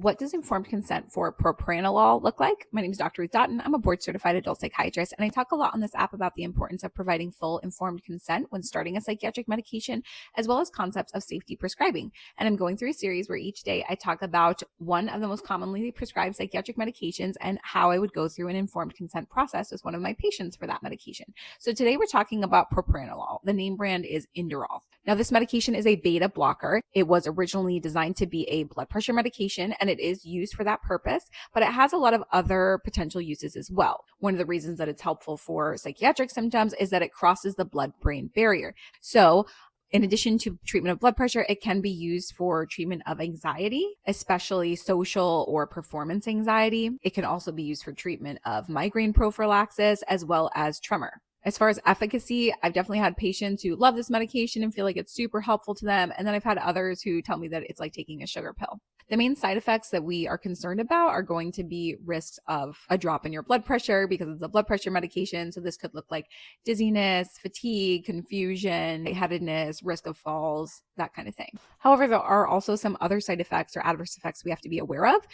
What does informed consent for propranolol look like? My name is Dr. Ruth Dotton. I'm a board certified adult psychiatrist, and I talk a lot on this app about the importance of providing full informed consent when starting a psychiatric medication, as well as concepts of safety prescribing. And I'm going through a series where each day I talk about one of the most commonly prescribed psychiatric medications and how I would go through an informed consent process with one of my patients for that medication. So today we're talking about propranolol. The name brand is Inderall. Now, this medication is a beta blocker. It was originally designed to be a blood pressure medication, and it is used for that purpose, but it has a lot of other potential uses as well. One of the reasons that it's helpful for psychiatric symptoms is that it crosses the blood-brain barrier. So in addition to treatment of blood pressure, it can be used for treatment of anxiety, especially social or performance anxiety. It can also be used for treatment of migraine prophylaxis as well as tremor. As far as efficacy, I've definitely had patients who love this medication and feel like it's super helpful to them. And then I've had others who tell me that it's like taking a sugar pill. The main side effects that we are concerned about are going to be risks of a drop in your blood pressure because it's a blood pressure medication. So this could look like dizziness, fatigue, confusion, lightheadedness, risk of falls, that kind of thing. However, there are also some other side effects or adverse effects we have to be aware of.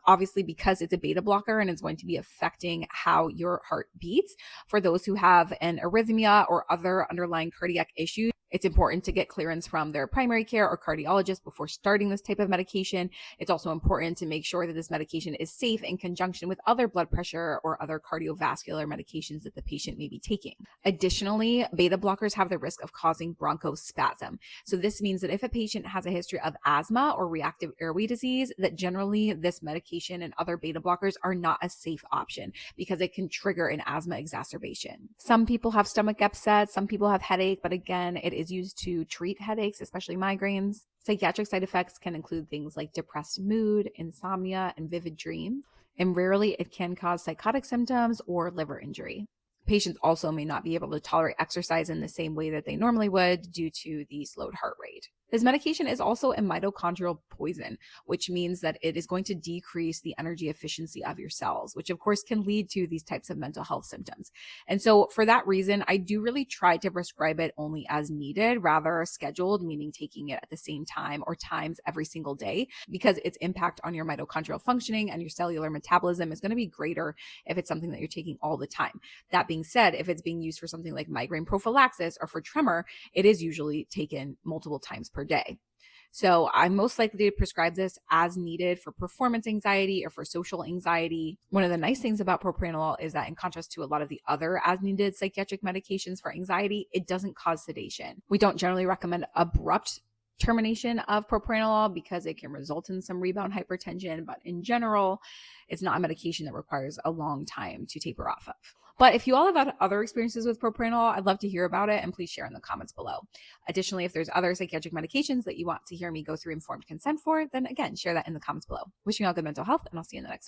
Obviously, because it's a beta blocker and it's going to be affecting how your heart beats. For those who have an arrhythmia or other underlying cardiac issues, it's important to get clearance from their primary care or cardiologist before starting this type of medication. It's also important to make sure that this medication is safe in conjunction with other blood pressure or other cardiovascular medications that the patient may be taking. Additionally, beta blockers have the risk of causing bronchospasm. So this means that if a patient has a history of asthma or reactive airway disease, that generally this medication and other beta blockers are not a safe option because it can trigger an asthma exacerbation. Some people have stomach upset, some people have headache, but again, it is used to treat headaches, especially migraines. Psychiatric side effects can include things like depressed mood, insomnia, and vivid dreams. And rarely it can cause psychotic symptoms or liver injury. Patients also may not be able to tolerate exercise in the same way that they normally would due to the slowed heart rate. This medication is also a mitochondrial poison, which means that it is going to decrease the energy efficiency of your cells, which of course can lead to these types of mental health symptoms. And so for that reason, I do really try to prescribe it only as needed, rather scheduled, meaning taking it at the same time or times every single day, because its impact on your mitochondrial functioning and your cellular metabolism is going to be greater if it's something that you're taking all the time. That being said, if it's being used for something like migraine prophylaxis or for tremor, it is usually taken multiple times per day. So I'm most likely to prescribe this as needed for performance anxiety or for social anxiety. One of the nice things about propranolol is that in contrast to a lot of the other as needed psychiatric medications for anxiety, it doesn't cause sedation. We don't generally recommend abrupt termination of propranolol because it can result in some rebound hypertension, but in general, it's not a medication that requires a long time to taper off of. But if you all have had other experiences with propranolol, I'd love to hear about it and please share in the comments below. Additionally, if there's other psychiatric medications that you want to hear me go through informed consent for, then again, share that in the comments below. Wishing you all good mental health, and I'll see you in the next one.